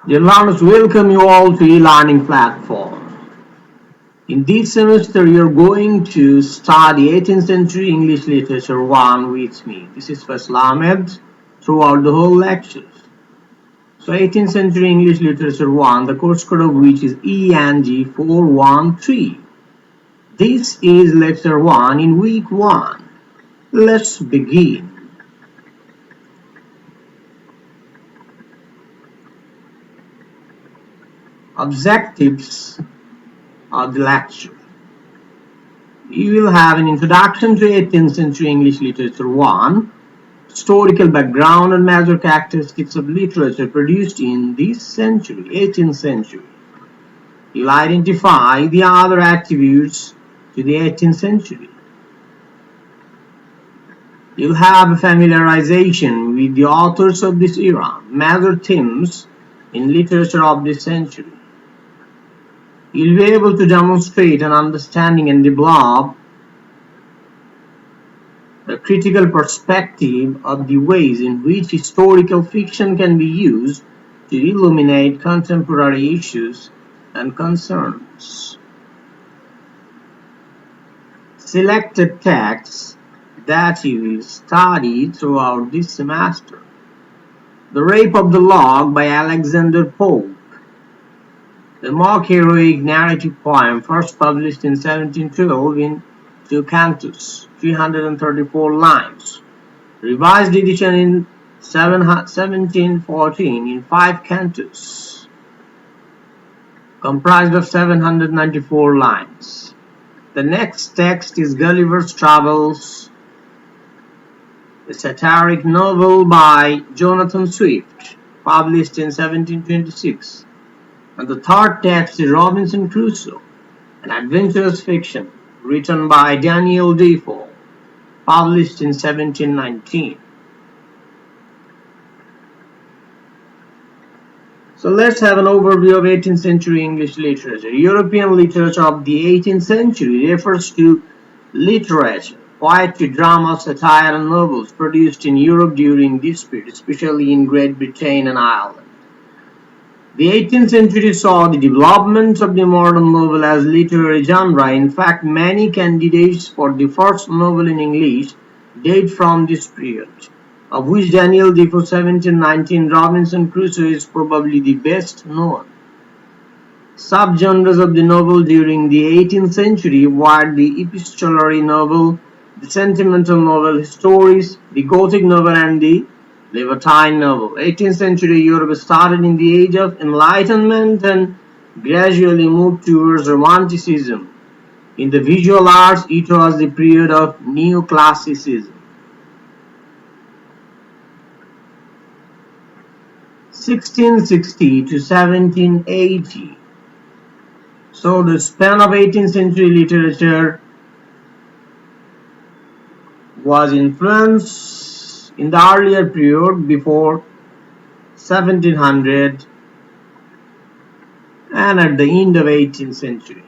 Dear learners, welcome you all to e-learning platform. In this semester, you're going to study 18th century English Literature 1 with me. This is Faisal Ahmed throughout the whole lectures. So 18th century English Literature 1, the course code of which is ENG 413. This is lecture 1 in week 1. Let's begin. Objectives of the lecture. You will have an introduction to 18th century English Literature 1, historical background and major characteristics of literature produced in this century, 18th century. You'll identify the other attributes to the 18th century. You'll have a familiarization with the authors of this era, major themes in literature of this century. You'll be able to demonstrate an understanding and develop a critical perspective of the ways in which historical fiction can be used to illuminate contemporary issues and concerns. Selected texts that you will study throughout this semester. The Rape of the Lock by Alexander Pope. The mock heroic narrative poem first published in 1712 in 2 cantos, 334 lines. Revised edition in 1714 in 5 cantos, comprised of 794 lines. The next text is Gulliver's Travels, a satiric novel by Jonathan Swift, published in 1726. And the third text is Robinson Crusoe, an adventurous fiction written by Daniel Defoe, published in 1719. So let's have an overview of 18th century English literature. European literature of the 18th century refers to literature, poetry, drama, satire, and novels produced in Europe during this period, especially in Great Britain and Ireland. The 18th century saw the development of the modern novel as literary genre. In fact, many candidates for the first novel in English date from this period, of which Daniel Defoe 1719 Robinson Crusoe is probably the best known. Subgenres of the novel during the 18th century were the epistolary novel, the sentimental novel, stories, the Gothic novel, and the Levantine novel. 18th century Europe started in the age of Enlightenment and gradually moved towards Romanticism. In the visual arts, it was the period of Neoclassicism. 1660 to 1780. So the span of 18th century literature was influenced in the earlier period before 1700 and at the end of 18th century.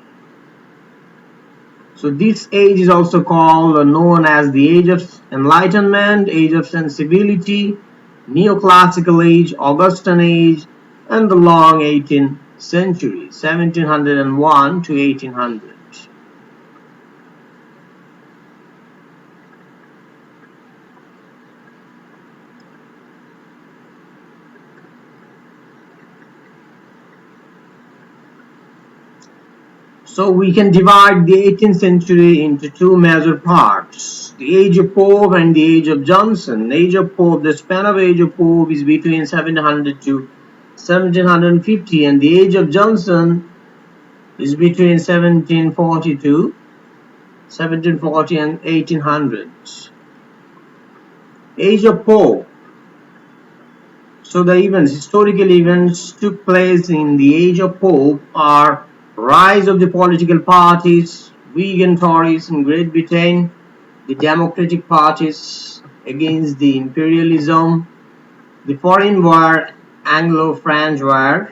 So this age is also called or known as the Age of Enlightenment, Age of Sensibility, Neoclassical Age, Augustan Age, and the long 18th century, 1701 to 1800. So we can divide the 18th century into two major parts, the Age of Pope and the Age of Johnson. Age of Pope, the span of Age of Pope is between 1700 to 1750, and the Age of Johnson is between 1740 and 1800. Age of Pope. So the historical events took place in the Age of Pope are rise of the political parties, Whig and Tories in Great Britain, the Democratic parties against the imperialism, the foreign war, Anglo-French war,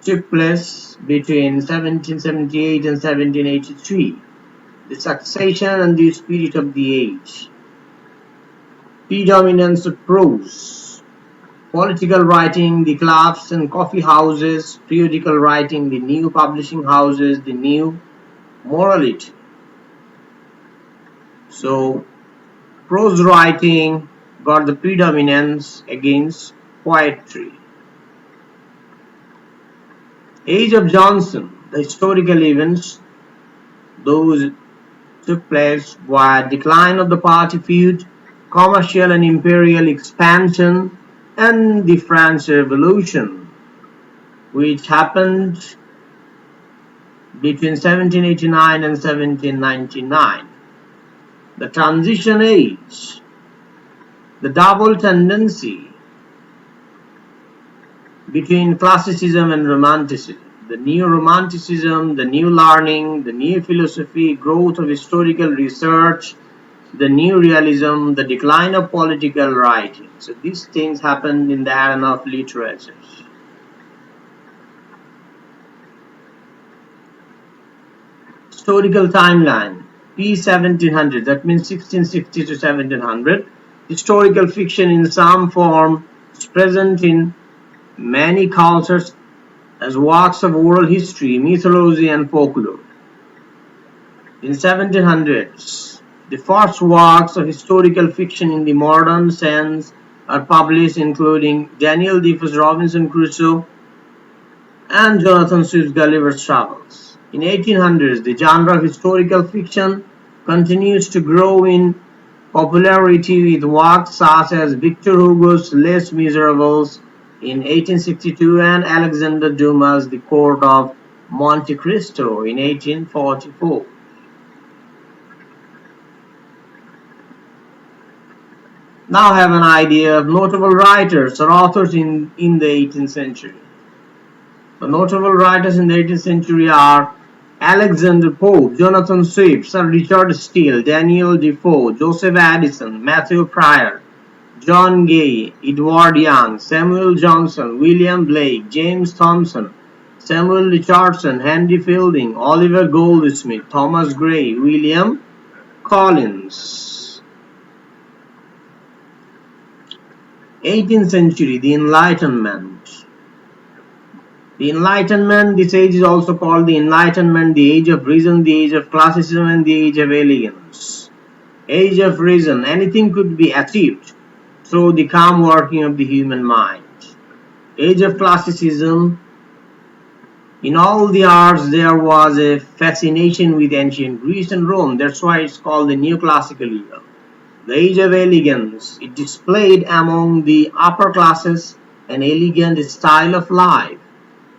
took place between 1778 and 1783, the succession and the spirit of the age, predominance of prose, political writing, the clubs and coffee houses; periodical writing, the new publishing houses, the new morality. So prose writing got the predominance against poetry. Age of Johnson, the historical events, those took place via decline of the party feud, commercial and imperial expansion, and the French Revolution, which happened between 1789 and 1799. The transition age, the double tendency between classicism and romanticism, the new romanticism, the new learning, the new philosophy, growth of historical research, the new realism, the decline of political writing. So these things happened in the arena of literature. Historical timeline, P1700, that means 1660 to 1700. Historical fiction in some form is present in many cultures as works of oral history, mythology and folklore. In 1700s, the first works of historical fiction in the modern sense are published, including Daniel Defoe's Robinson Crusoe and Jonathan Swift's Gulliver's Travels. In 1800s, the genre of historical fiction continues to grow in popularity with works such as Victor Hugo's Les Miserables in 1862 and Alexander Dumas' The Court of Monte Cristo in 1844. Now have an idea of notable writers or authors in the 18th century. The notable writers in the 18th century are Alexander Pope, Jonathan Swift, Sir Richard Steele, Daniel Defoe, Joseph Addison, Matthew Prior, John Gay, Edward Young, Samuel Johnson, William Blake, James Thomson, Samuel Richardson, Henry Fielding, Oliver Goldsmith, Thomas Gray, William Collins. 18th century, the Enlightenment. The Enlightenment, this age is also called the Enlightenment, the Age of Reason, the Age of Classicism, and the Age of Elegance. Age of Reason, anything could be achieved through the calm working of the human mind. Age of Classicism, in all the arts there was a fascination with ancient Greece and Rome, that's why it's called the Neoclassical era. The Age of Elegance, it displayed among the upper classes an elegant style of life.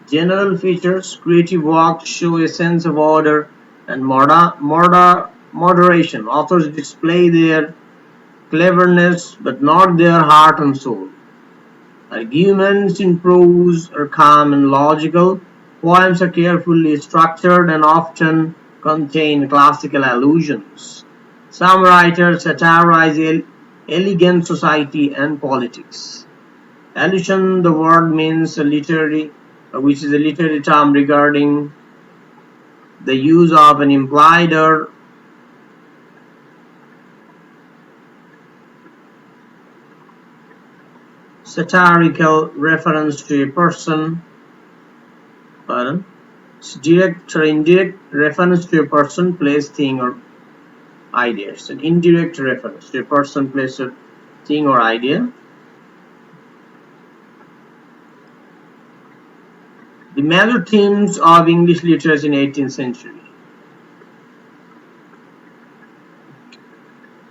General features, creative works show a sense of order and moderation. Authors display their cleverness but not their heart and soul. Arguments in prose are calm and logical. Poems are carefully structured and often contain classical allusions. Some writers satirize elegant society and politics. Allusion, the word means literary, which is a literary term regarding the use of an implied or satirical reference to a person, direct or indirect reference to a person, place, thing, or idea. It's an indirect reference to a person, place, or thing, or idea. The major themes of English literature in 18th century.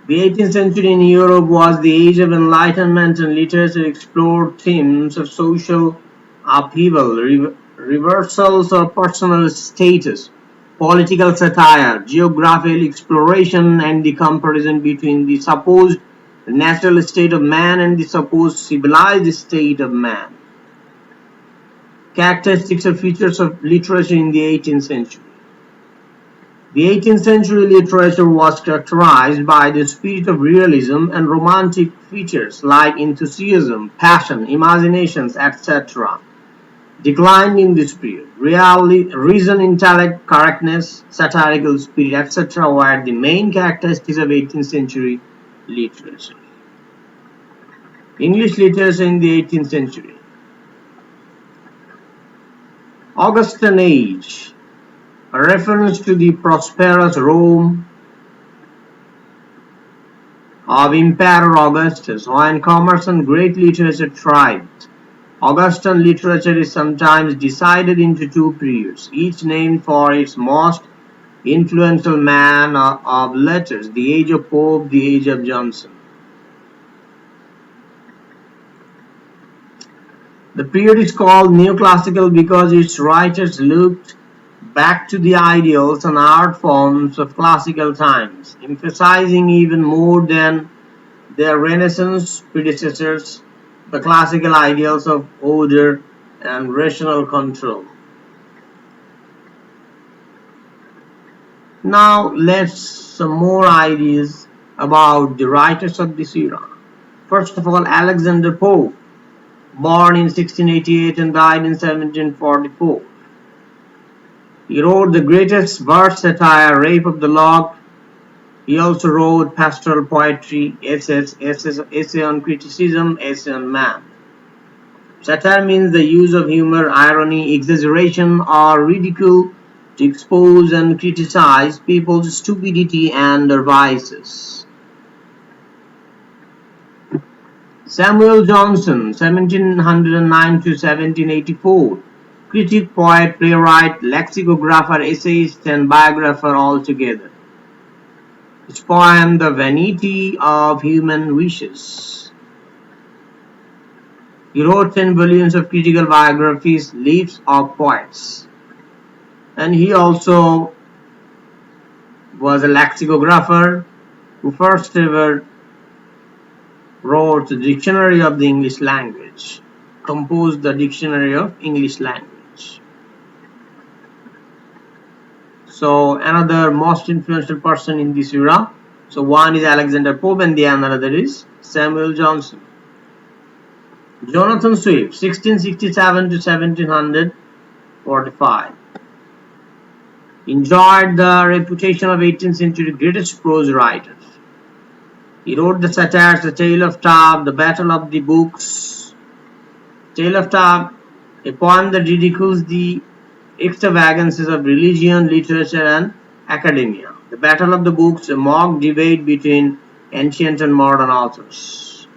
The 18th century in Europe was the age of enlightenment, and literature explored themes of social upheaval, reversals of personal status, political satire, geographical exploration, and the comparison between the supposed natural state of man and the supposed civilized state of man. Characteristics or features of literature in the 18th century. The 18th century literature was characterized by the spirit of realism and romantic features like enthusiasm, passion, imaginations, etc. Declined in this period. Reason, intellect, correctness, satirical spirit, etc. were the main characteristics of 18th century literature. English literature in the 18th century. Augustan Age, a reference to the prosperous Rome of Emperor Augustus, when commerce and great literature thrived. Augustan literature is sometimes divided into two periods, each named for its most influential man of letters, the Age of Pope, the Age of Johnson. The period is called neoclassical because its writers looked back to the ideals and art forms of classical times, emphasizing even more than their Renaissance predecessors the classical ideals of order and rational control. Now let's some more ideas about the writers of this era. First of all, Alexander Pope, born in 1688 and died in 1744. He wrote the greatest verse satire, Rape of the Lock. He also wrote pastoral poetry, essays, essay on criticism, essay on man. Satire means the use of humor, irony, exaggeration, or ridicule to expose and criticize people's stupidity and their vices. Samuel Johnson, 1709 to 1784, critic, poet, playwright, lexicographer, essayist, and biographer altogether. His poem, The Vanity of Human Wishes. He wrote 10 volumes of critical biographies, Lives of Poets. And he also was a lexicographer who first ever wrote the Dictionary of the English Language, composed the Dictionary of English Language. So another most influential person in this era. So one is Alexander Pope and the another is Samuel Johnson. Jonathan Swift, 1667 to 1745. Enjoyed the reputation of 18th century greatest prose writers. He wrote the satires, The Tale of Tab, The Battle of the Books. Tale of Tab, a poem that ridicules the extravagances of religion, literature, and academia. The Battle of the Books, a mock debate between ancient and modern authors.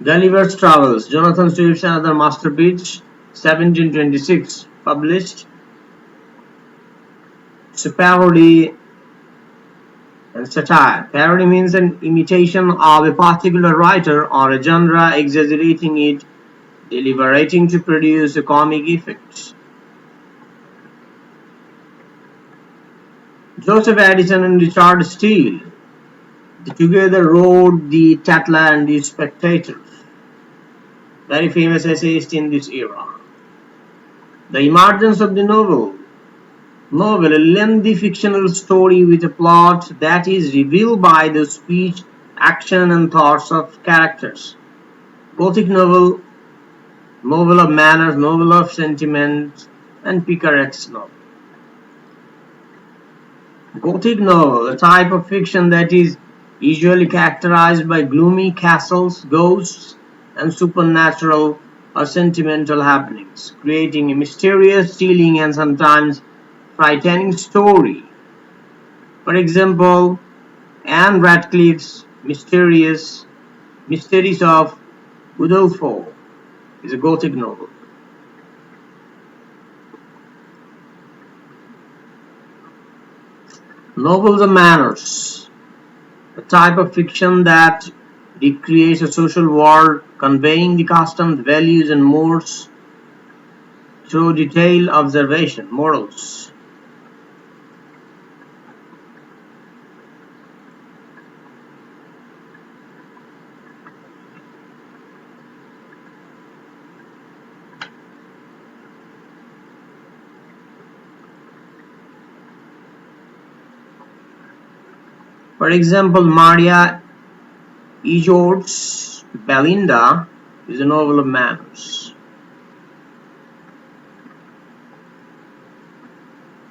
Gulliver's Travels, Jonathan Swift's another masterpiece, 1726, published. It's a parody and satire. Parody means an imitation of a particular writer or a genre, exaggerating it, deliberating to produce a comic effect. Joseph Addison and Richard Steele, they together wrote The Tatler and The Spectator, very famous essayists in this era. The emergence of the novel, a lengthy fictional story with a plot that is revealed by the speech, action, and thoughts of characters. Gothic novel of manners, novel of sentiment, and picaresque novel. Gothic novel, a type of fiction that is usually characterized by gloomy castles, ghosts, and supernatural or sentimental happenings, creating a mysterious, chilling, and sometimes frightening story. For example, Anne Radcliffe's Mysteries of Udolpho is a Gothic novel. Novels of manners, a type of fiction that recreates a social world, conveying the customs, values, and mores through detailed observation, morals. For example, Maria Isour's Belinda is a novel of manners.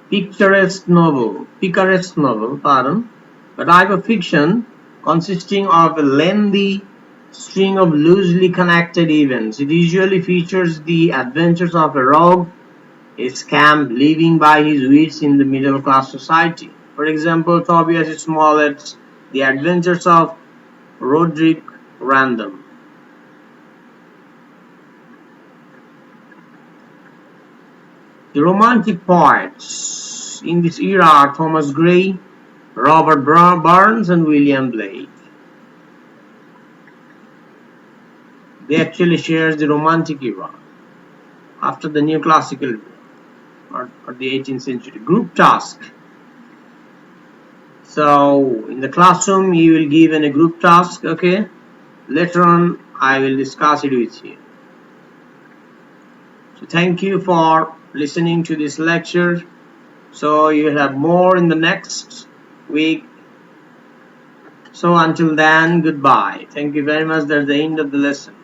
Picaresque novel, a type of fiction consisting of a lengthy string of loosely connected events. It usually features the adventures of a rogue, a scamp living by his wits in the middle-class society. For example, Tobias Smollett's The Adventures of Roderick Random. The Romantic poets in this era are Thomas Gray, Robert Burns, and William Blake. They actually share the Romantic era after the Neoclassical or the 18th century. Group task. So in the classroom you will given a group task, okay? Later on I will discuss it with you. So thank you for listening to this lecture. So you will have more in the next week. So until then, goodbye. Thank you very much. That's the end of the lesson.